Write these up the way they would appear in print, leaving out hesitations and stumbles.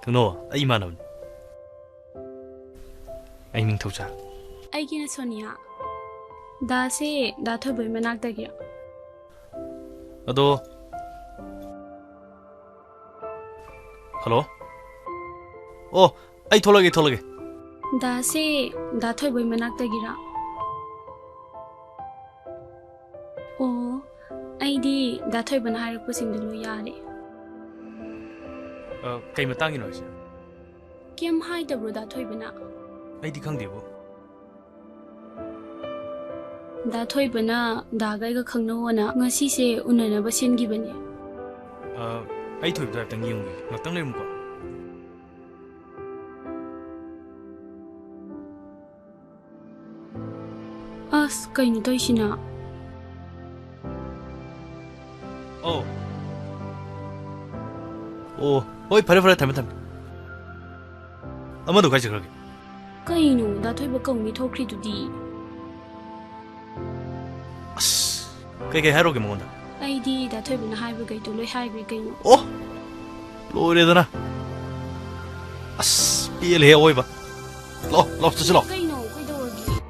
Thằng ai mà nào anh mình thâu cha ai kia Sonia da se da thôi bởi mà nạc ta kìa Ado Hello Oh ai tholage da se da thôi bởi mà nạc ta kìa Oh ai đi da thôi bởi hai cô sinh được ya đấy Cây mà tăng như nói Kem hai da bro da thôi bởi na ai đi khang đi bộ Da thôi bởi na da gai cái khang nô na ngay si se unana ba sen gi bane ai thôi bây tăng nhiều gì nó tăng lên một quả As kai ni toi sina Oh ôi phải thầm 아마도 같이 그러게 kai nu da thôi bởi công mi thôi kri tu di cái 하루게 먹는다 ai đi da thôi bởi na hai bởi gai tu loi hai bởi gai nu 어? 로이래더나 삐엘해 오이바 로 쓰시로 kai nu kai đâu rồi gi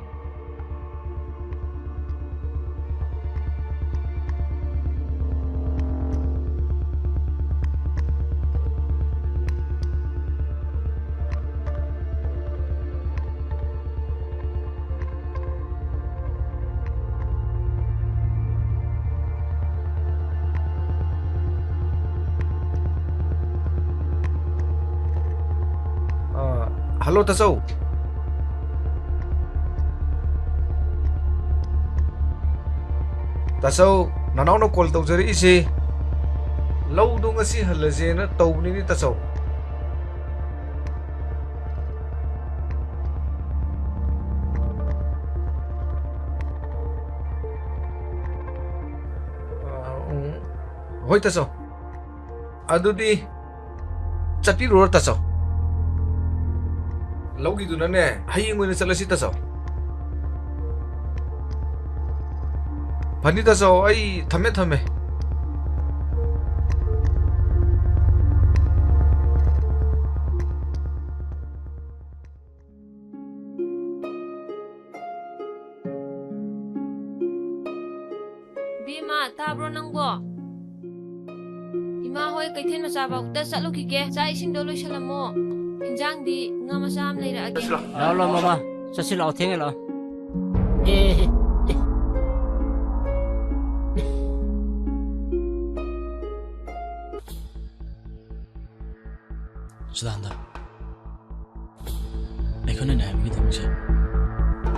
Hello Tasau. Tasau, nanau no call tau jari isi. Lau do ngasi halaje na tau ni Tasau. Hoi Tasau. Adudi chati ro Tasau. Laugi tu nane hayeng mo na salasi Tasau. Pani Tasau ai thame Bima tabro nangbo Ima hoi kaithen macha ba ta chalu ki ke cha ising do loi salamo injang di nga macha am leira age lo mama chasi lo theng lo e Sudanda ai khone na mi tam che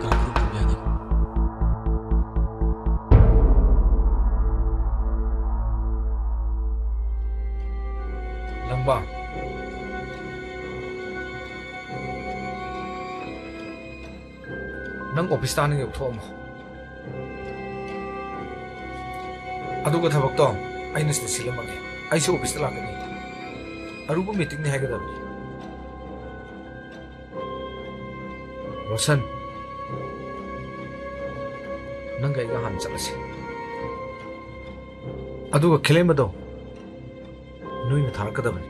ka group to bia de Lamba. Nang office ta nang yau thom. Aduga thabak to aina se silamage. Ai se office ta lagani. Aruba meeting ni hagadabni. Rosan. Nang ga han chalase. Aduga khilemado. Nui na tharakadabni.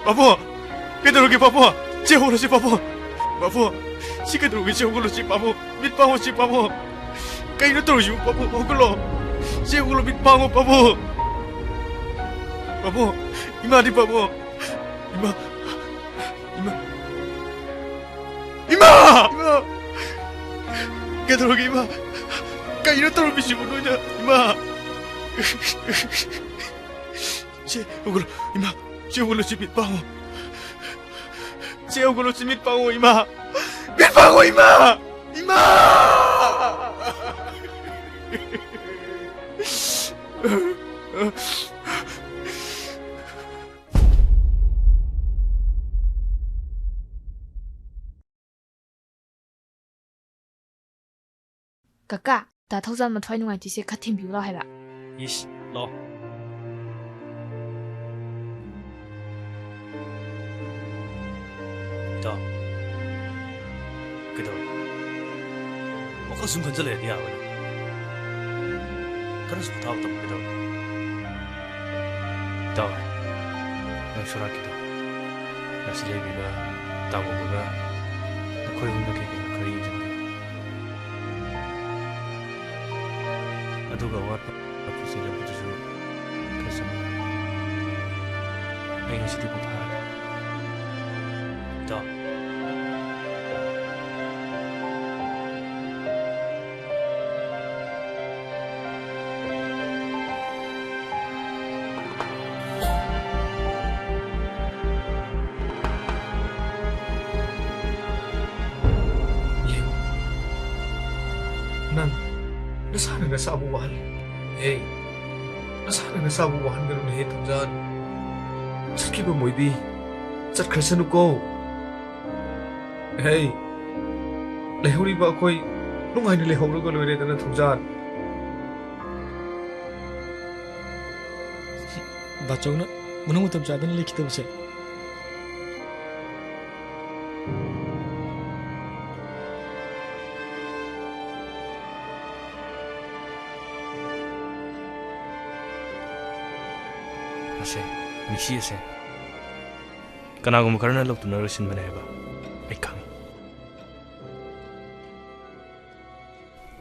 바보 그대로게 바보 제호로지 바보 바보 시그대로게 제호로지 바보 밑방어지 바보 까이는 떨어지고 바보 어글로 제호로 밑방어 바보 바보 이마리 바보 이마 그대로게 이마 까이는 떨어지고 너냐 이마 제호로 이마 제호로 지 밑방어 제호로 지 밑방어 이마 밑방어 이마 Kaka, ta thâu dân mà thoai ngoài thì sẽ cắt thêm biểu lo hay bà. 이씨 너 자, 그대로. 뭐가 순간 전에 해야 하거든. 그래서 다음부터 그대로. 자, 난 소라기다. 나 실력이가 따보고가 나 거의 운동계기가 거의 인정돼. 나도가 왔다. 앞으로 실력부터 주. 그래서 내가 시리고 봐야 돼. 자. 난 나사는 nasabu wahal. Hey, nasa는 nasabu wahal ganun he tamjan. Sakit ba moidi? Sat krasanu ko. Hey, lehuri ba koi nungai ni lehuru ko loire dana tamjan. Bachogna munang utam jadan likita base. ase misi ase kanagum karna lok tunar sin baneba ai khang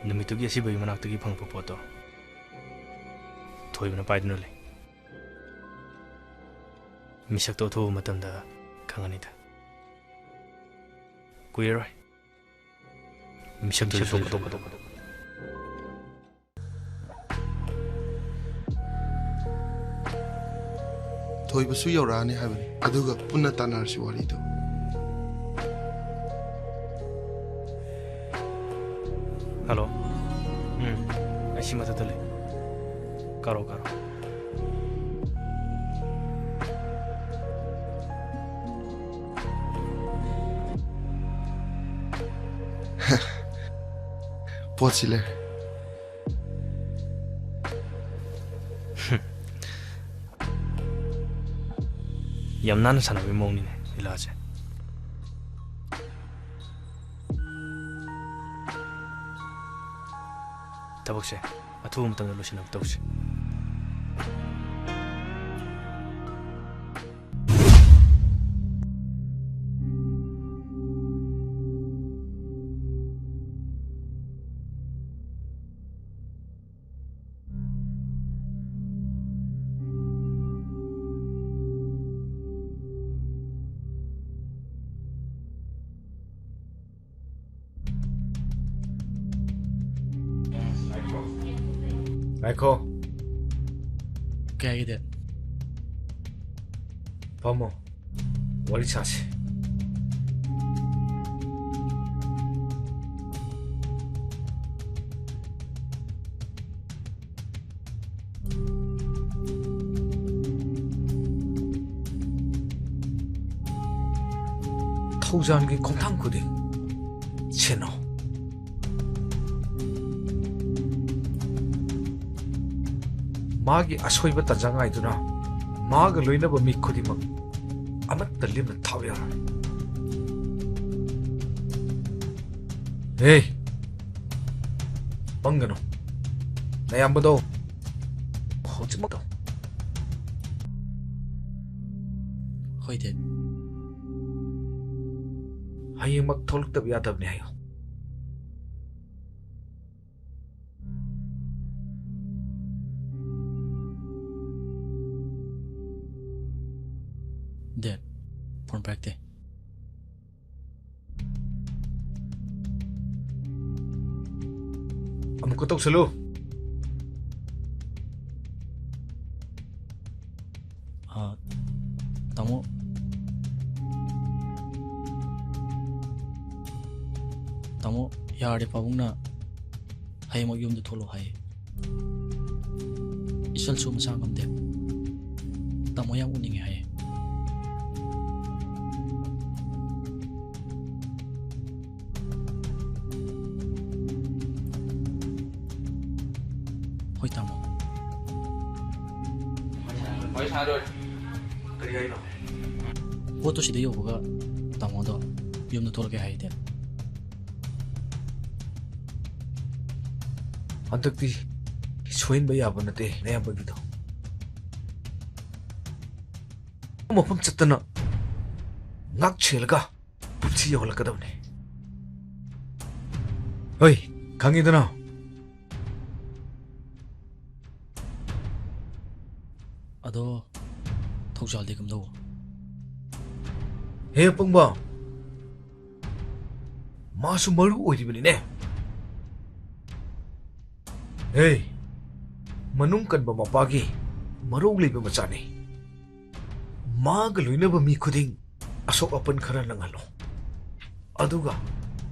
namitu gi asibai manak tagi phang poto thoi bana paidna le misak to tho matam da khangani da kuirai misak to to thoibasu yaurani habani aduga punna tanarsi warido hello ashi mata dale karo pochile yamnan sana bi mong ni ne ilaje tabokse athu mutam lo sinam tawse Michael, Kaya gitu. Pomo, wali chasi. Thaujan ki khongthang khuding cheno. 마기 아소이바 따장아이두나 마가 로이나바 미코디망 아마 떨리면 타오야 에이 뻥가노 내 한번도 호지마도 ꯍꯣꯏ date ꯍꯌꯦꯡꯃꯛ ꯊꯣꯛꯂꯛꯇꯕ ꯌꯥꯗꯕꯅꯤ ꯍꯥꯏꯌꯣ date phone ꯄꯥꯏꯔꯛꯇꯦ ꯑꯃꯨꯛꯀ ꯇꯧꯁꯜꯂꯨ ꯇꯥꯃꯣ ꯇꯥꯃꯣ ꯌꯥꯔꯗꯤ ꯄꯥꯕꯨꯡꯅ ꯍꯌꯦꯡꯃꯛ ꯌꯨꯝꯗ ꯊꯣꯛꯂꯛꯑꯣ ꯍꯥꯏꯌꯦ ꯏꯆꯜꯁꯨ ꯃꯁꯥ ꯉꯝꯗꯦ ꯇꯥꯃꯣ ꯌꯥꯝ ꯎꯅꯤꯡꯉꯦ ꯍꯥꯏꯌꯦ ꯍꯣꯏ ꯇꯥꯃꯣ ꯀꯔꯤ ꯍꯥꯏꯅꯣ ꯄꯣꯠꯇꯣ ꯁꯤꯗ ꯌꯧꯕꯒ ꯇꯥꯃꯣꯗꯣ ꯌꯨꯝꯗ ꯊꯣꯛꯂꯛꯀꯦ ꯍꯥꯏꯗꯦ ꯍꯟꯗꯛꯇꯤ ꯁꯣꯏꯍꯟꯕ ꯌꯥꯕ ꯅꯠꯇꯦ ꯅꯌꯥꯝꯕꯒꯤꯗꯣ ꯃꯐꯝ ꯆꯠꯇꯅ ꯉꯥꯛ ꯁꯦꯜꯂꯒ ꯄꯨꯟꯁꯤ ꯌꯧꯍꯜꯂꯛꯀꯗꯕꯅꯤ ꯍꯣꯏ ꯈꯪꯉꯤꯗꯅ ꯑꯗꯣ ꯊꯧꯖꯥꯜꯗꯤ ꯀꯝꯗꯧꯕ ꯍꯦ ꯄꯨꯡꯕ 마수 멀고 어디버리네. 에이, manungkan ba mapagi marog liba macani. Magaloy na ba mi kuding asok apan khara ng halo. Aduga,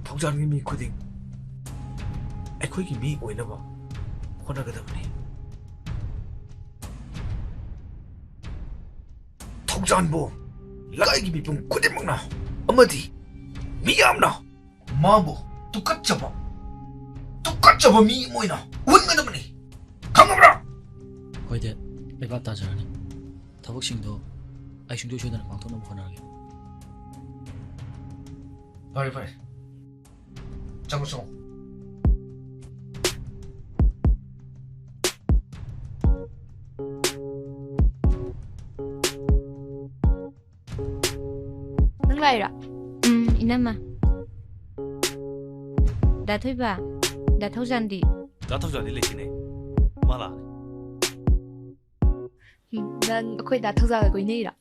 thaujan mi kuding. Ako'y mi oy na ba? Honagadabni. thaujan bo, lagay gi mi pung kuding magna. Amadi, miyam na. 마보 똑같잡아 미 뭐이나 원가다보니 강가브라 ꯍꯣꯏꯗꯦ ꯑꯩ ꯚꯥꯞ ꯇꯥꯖꯔꯅꯤ ꯊꯕꯛꯁꯤꯡꯗꯣ ꯑꯩ ꯁꯨꯡꯁꯣꯏ ꯁꯣꯏꯗꯅ ꯄꯥꯡꯊꯣꯛꯅꯕ ꯍꯣꯠꯅꯔꯒꯦ ꯐꯔꯦ ꯆꯪꯉꯣ ꯅꯪ ꯂꯥꯛꯏꯔꯥ 이남아 나토이바 나토잔디 나타자니 레시네 말아 ꯅꯪ ꯑꯩꯈꯣꯏ ꯗꯥ ꯊꯧꯖꯥꯜꯒ ꯀꯣꯏꯅꯩꯔꯥ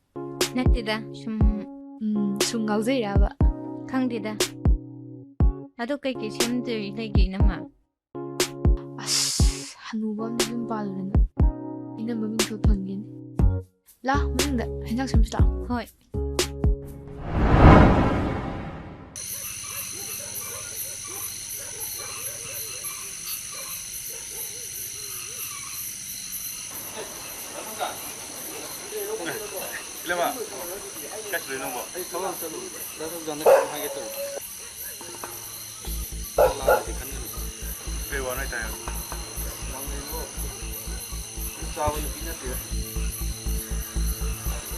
나띠다 좀 ꯁꯨꯝ ꯉꯥꯎꯖꯩꯔꯕ 강디다 나도 그렇게 샘들 이래기 이남아 ꯑꯁ ꯍꯅꯨꯕ ꯑꯃ ꯌꯨꯝ ꯄꯥꯜꯂꯨꯔꯦꯅ ꯑꯩꯅ ꯃꯃꯤꯡ ꯊꯣꯟꯒꯦꯅꯦ ꯂꯥ ꯃꯅꯨꯡꯗ ꯍꯦꯟꯖꯥꯡ ꯁꯦꯝꯁꯤ ꯂꯥ ꯍꯣꯏ 이래봐 같이 놀는 거 ꯑꯩ ꯊꯕꯛ ꯆꯠꯂꯨ ꯗꯥ ꯊꯧꯖꯥꯟꯗ ꯀꯩꯅꯣꯝ ꯍꯥꯏꯒꯦ ꯇꯧꯕ ꯂꯥꯛꯑꯗꯤ ꯈꯟꯒꯅꯨ 왜 원하잖아요 ꯂꯥꯡꯂꯦꯟꯕꯣ ꯆꯥꯕ ꯅꯨꯄꯤ ꯅꯠꯇꯦꯗ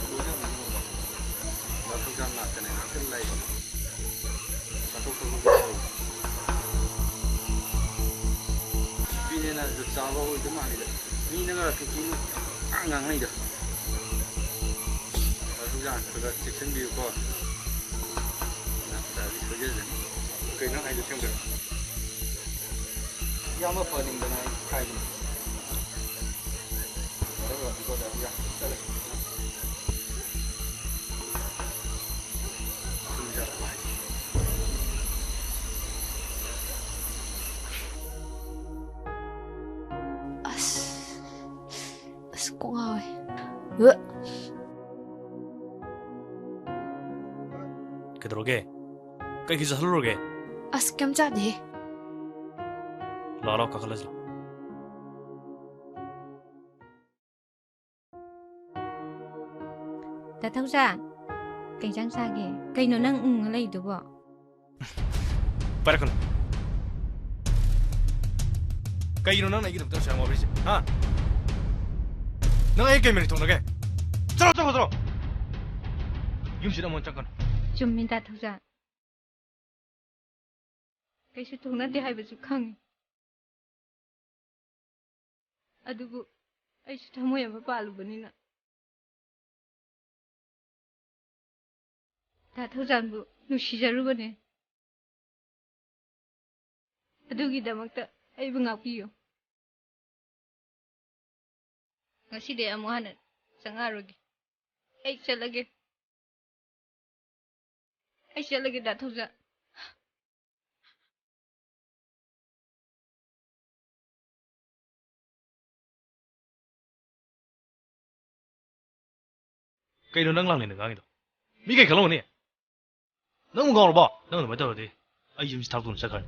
ꯂꯣꯏꯅ ꯉꯝꯅꯕ ꯗꯥ ꯊꯧꯖꯥꯟ ꯂꯥꯛꯇꯅ ꯉꯥꯛꯇꯪ ꯂꯩꯕ ꯆꯠꯊꯣꯛ ꯆꯠꯊꯣꯛ ꯇꯧ ꯅꯨꯄꯤꯅꯦꯅ ꯖꯨꯠ ꯆꯥꯕ ꯑꯣꯏꯗꯧ ꯃꯥꯜꯂꯤꯗ ꯃꯤꯅꯒ ꯀꯩꯀꯩꯅꯣ ꯉꯥꯡꯅꯩꯗ ꯈꯔ ꯆꯦꯛꯁꯤꯟꯕꯤꯌꯨꯀꯣ ꯅꯠꯇ꯭ꯔꯗꯤ ꯁꯣꯏꯖꯖꯅꯤ 그냥 아이도 챙겨 ꯌꯥꯝꯅ ꯐꯅꯤꯡꯗꯅ ꯑꯩ ꯍꯥꯏꯕꯅꯤ ꯆꯠꯂꯦ ꯑꯁ ꯀꯣꯛ ꯉꯥꯎꯋꯦ 그대로게 깎이서 흘러게 ꯑꯁ ꯀꯩꯝ ꯆꯥꯗꯦꯍꯦ 라라 깎을래서 나토자 ꯀꯩꯖꯥꯡ ꯆꯥꯒꯦ ꯀꯩꯅꯣ ꯅꯪ ꯂꯩꯗꯨꯕꯣ 빠르군 까이로 넌 이기도 부터 시작 먹으리지 아 너가 이 게임을 통하게 들어 임시다 못 잠깐 ꯆꯨꯝꯃꯤ ꯗꯥꯊꯧꯖꯥ ꯀꯩꯁꯨ ꯊꯣꯛꯅꯗꯦ ꯍꯥꯏꯕꯁꯨ ꯈꯪꯉꯤ ꯑꯗꯨꯕꯨ ꯑꯩꯁꯨ ꯊꯃꯣꯏ ꯑꯃ ꯄꯥꯜꯂꯨꯕꯅꯤꯅ 다 토잔부 누시자루버네. ꯑꯗꯨꯒꯤꯗꯃꯛꯇ ꯑꯩꯕꯨ ꯉꯥꯛꯄꯤꯌꯨ. ꯉꯁꯤꯗꯤ ꯑꯃꯨꯛ ꯍꯟꯅ ꯆꯪꯉꯛꯑꯔꯣꯏꯒꯦ. ꯑꯩ ꯆꯠꯂꯒꯦ ꯗꯥ ꯊꯧꯖꯥꯟ. ꯀꯩꯅꯣ ꯅꯪ ꯂꯥꯡꯂꯦꯅ ꯉꯥꯡꯉꯤꯗꯣ ꯃꯤ ꯀꯩ ꯈꯜꯂꯝꯒꯅꯤ ꯅꯪꯕꯨ ꯉꯥꯎꯔꯕꯣ ꯅꯪ ꯑꯗꯨꯃꯥꯏꯅ ꯇꯧꯔꯗꯤ ꯑꯩ ꯌꯨꯝꯁꯤ ꯊꯥꯛꯇꯨꯅ ꯆꯠꯈ꯭ꯔꯅꯤ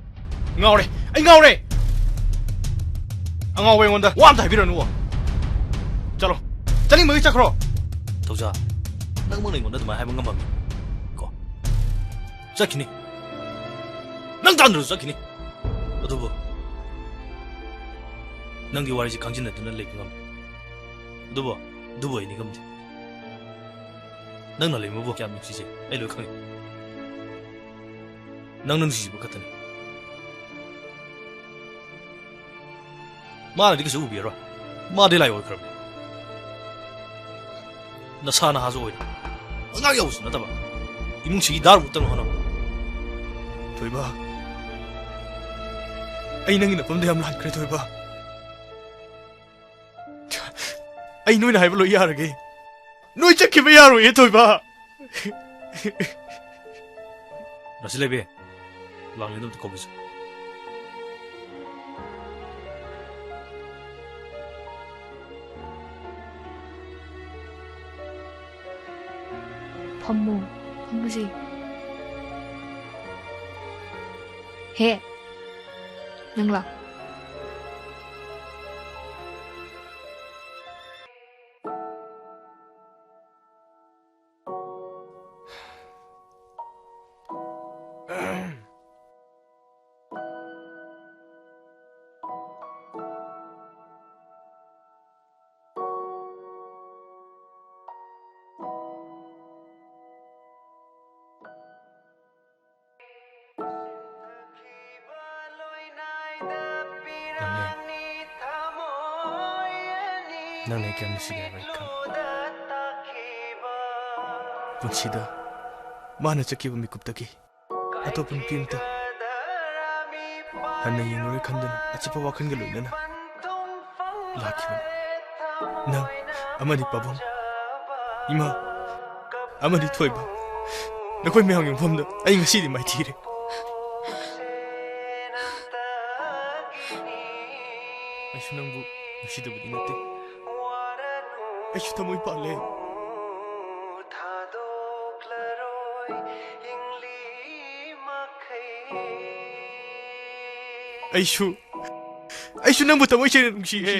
ꯉꯥꯎꯔꯦ ꯑꯩ ꯉꯥꯎꯔꯦ ꯑꯉꯥꯎꯕ ꯑꯩꯉꯣꯟꯗ ꯋꯥ ꯑꯝꯇ ꯍꯥꯏꯕꯤꯔꯅꯨ ꯆꯠꯂꯣ ꯆꯠꯅꯤꯡꯕꯒꯤ ꯆꯠꯈ꯭ꯔꯣ ꯊꯧꯖꯥ ꯅꯪꯃꯛꯅ ꯑꯩꯉꯣꯟꯗ ꯑꯗꯨꯃꯥꯏꯅ ꯍꯥꯏꯕ ꯉꯝꯃꯝꯃꯤ ꯀꯣ ꯆꯠꯈꯤꯅꯤ ꯅꯪ ꯇꯥꯟꯗ꯭ꯔꯁꯨ ꯆꯠꯈꯤꯅꯤ ꯑꯗꯨꯕꯨ ꯅꯪꯒꯤ ꯋꯥꯔꯤꯁꯤ ꯈꯪꯖꯤꯟꯅꯗꯨꯅ ꯂꯩꯕ ꯉꯝꯃꯤ ꯑꯗꯨꯕꯨ ꯑꯩꯅꯤ ꯉꯝꯗꯦ ꯅꯪꯅ ꯂꯩꯃꯕꯨ ꯀꯌꯥꯝ ꯅꯨꯡꯁꯤꯖꯩ ꯑꯩ ꯂꯣꯏ ꯈꯪꯉꯤ ꯅꯪ ꯅꯨꯡꯁꯤꯖꯕ ꯈꯛꯇꯅꯤ ꯃꯥꯅꯗꯤ ꯀꯩꯁꯨ ꯎꯕꯤꯔꯣꯏ ꯃꯥꯗꯤ ꯂꯥꯏ ꯑꯣꯏꯈ꯭ꯔꯕꯅꯤ ꯅꯁꯥ ꯅꯍꯥꯁꯨ ꯑꯣꯏꯔꯤ ꯑꯉꯥꯡ ꯌꯥꯎꯕꯁꯨ ꯅꯠꯇꯕ ꯏꯃꯨꯡꯁꯤꯒꯤ ꯗꯥꯔꯃꯨꯛꯇꯪ ꯍꯣꯠꯅꯕ ꯊꯣꯏꯕ ꯑꯩ ꯅꯪꯒꯤ ꯅꯐꯝꯗ ꯌꯥꯝ ꯂꯥꯟꯈ꯭ꯔꯦ ꯊꯣꯏꯕ ꯑꯩ ꯅꯣꯏꯅ ꯍꯥꯏꯕ ꯂꯣꯏ ꯌꯥꯔꯒꯦ ꯅꯣꯏ ꯆꯠꯈꯤꯕ ꯌꯥꯔꯣꯏꯌꯦ ꯊꯣꯏꯕ ꯔꯁꯤ ꯂꯩꯕꯦ ꯂꯥꯡꯂꯦꯟꯗ ꯑꯝꯇ ꯀꯧꯕꯤꯁꯨ ꯐꯝꯃꯁꯤ. ꯍꯦ ꯅꯪꯂꯥ. ꯅꯪꯅ ꯀꯌꯥꯝ ꯅꯨꯡꯁꯤꯒꯦ ꯍꯥꯏꯕ ꯑꯩ ꯈꯪꯉꯤ ꯄꯨꯟꯁꯤꯗ ꯃꯥꯅ ꯆꯠꯈꯤꯕ ꯃꯤꯀꯨꯞꯇꯒꯤ ꯑꯇꯣꯞꯄ ꯅꯨꯄꯤ ꯑꯃꯇ ꯍꯟꯅ ꯌꯦꯡꯂꯨꯔꯦ ꯈꯟꯗꯨꯅ ꯑꯆꯤꯛꯄ ꯋꯥꯈꯜꯒ ꯂꯣꯏꯅꯅ ꯂꯥꯛꯈꯤꯕꯅꯤ ꯅꯪ ꯑꯃꯗꯤ ꯄꯥꯕꯨꯡ ꯏꯃꯥ ꯑꯃꯗꯤ ꯊꯣꯏꯕ ꯅꯈꯣꯏ ꯃꯌꯥꯝꯒꯤ ꯃꯐꯝꯗ ꯑꯩ ꯉꯁꯤꯗꯤ ꯃꯥꯏꯊꯤꯔꯦ ꯑꯩꯁꯨ ꯅꯪꯕꯨ ꯅꯨꯡꯁꯤꯗꯕꯗꯤ ꯅꯠꯇꯦ ꯑꯩꯁꯨ ꯊꯃꯣꯏ ꯄꯥꯜꯂꯦ ꯑꯩꯁꯨ ꯅꯪꯕꯨ ꯊꯃꯣꯏ ꯁꯦꯡꯅ ꯅꯨꯡꯁꯤꯌꯦ